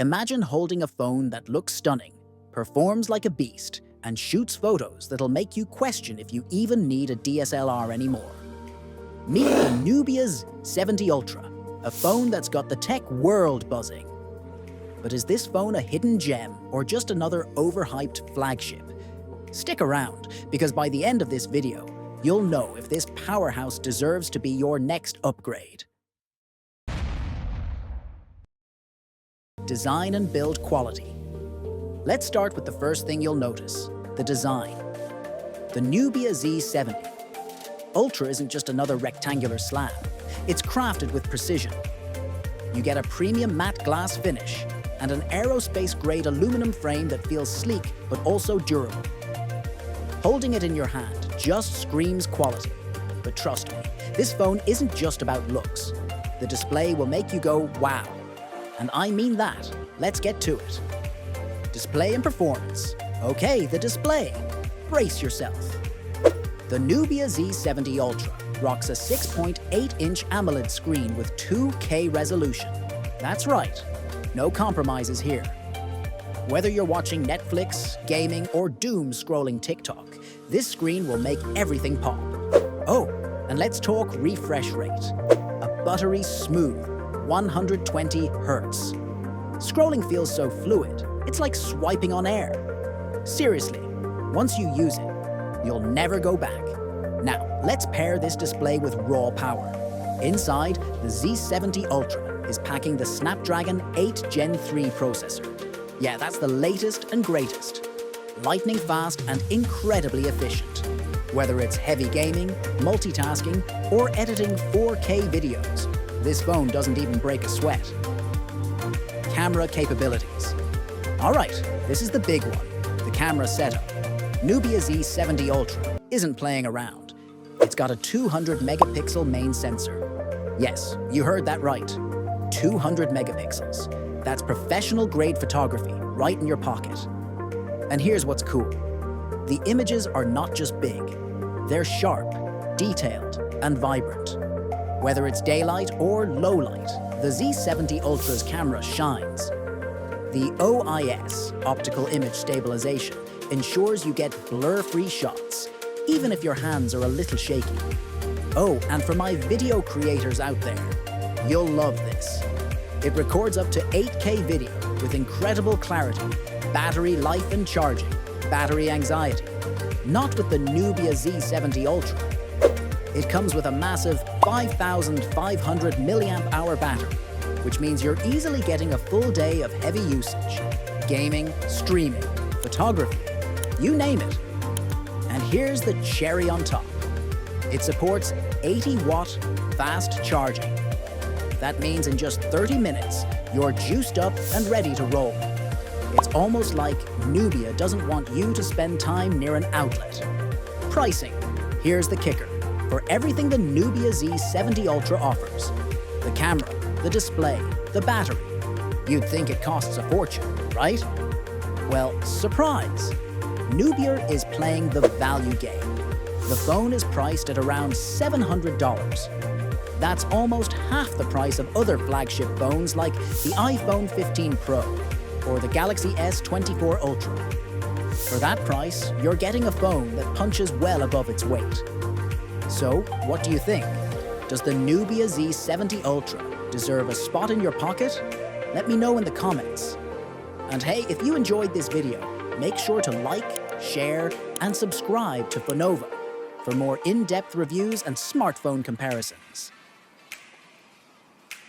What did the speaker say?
Imagine holding a phone that looks stunning, performs like a beast, and shoots photos that'll make you question if you even need a DSLR anymore. Meet the Nubia Z70 Ultra, a phone that's got the tech world buzzing. But is this phone a hidden gem or just another overhyped flagship? Stick around, because by the end of this video, you'll know if this powerhouse deserves to be your next upgrade. Design and build quality. Let's start with the first thing you'll notice, the design. The Nubia Z70 Ultra isn't just another rectangular slab. It's crafted with precision. You get a premium matte glass finish and an aerospace-grade aluminum frame that feels sleek but also durable. Holding it in your hand just screams quality. But trust me, this phone isn't just about looks. The display will make you go, wow. And I mean that. Let's get to it. Display and performance. Okay, the display. Brace yourself. The Nubia Z70 Ultra rocks a 6.8-inch AMOLED screen with 2K resolution. That's right, no compromises here. Whether you're watching Netflix, gaming, or doom scrolling TikTok, this screen will make everything pop. Oh, and let's talk refresh rate. A buttery smooth 120 Hz. Scrolling feels so fluid, it's like swiping on air. Seriously, once you use it, you'll never go back. Now, let's pair this display with raw power. Inside, the Z70 Ultra is packing the Snapdragon 8 Gen 3 processor. Yeah, that's the latest and greatest. Lightning fast and incredibly efficient. Whether it's heavy gaming, multitasking, or editing 4K videos, this phone doesn't even break a sweat. Camera capabilities. All right, this is the big one, the camera setup. Nubia Z70 Ultra isn't playing around. It's got a 200 megapixel main sensor. Yes, you heard that right. 200 megapixels. That's professional grade photography right in your pocket. And here's what's cool. The images are not just big. They're sharp, detailed, and vibrant. Whether it's daylight or low light, the Z70 Ultra's camera shines. The OIS, optical image stabilization, ensures you get blur-free shots, even if your hands are a little shaky. Oh, and for my video creators out there, you'll love this. It records up to 8K video with incredible clarity, battery life and charging, battery anxiety. Not with the Nubia Z70 Ultra. It comes with a massive 5,500 mAh battery, which means you're easily getting a full day of heavy usage. Gaming, streaming, photography, you name it. And here's the cherry on top. It supports 80-watt fast charging. That means in just 30 minutes, you're juiced up and ready to roll. It's almost like Nubia doesn't want you to spend time near an outlet. Pricing. Here's the kicker. For everything the Nubia Z70 Ultra offers, the camera, the display, the battery, you'd think it costs a fortune, right? Well, surprise! Nubia is playing the value game. The phone is priced at around $700. That's almost half the price of other flagship phones like the iPhone 15 Pro or the Galaxy S24 Ultra. For that price, you're getting a phone that punches well above its weight. So, what do you think? Does the Nubia Z70 Ultra deserve a spot in your pocket? Let me know in the comments. And hey, if you enjoyed this video, make sure to like, share, and subscribe to Fonova for more in-depth reviews and smartphone comparisons.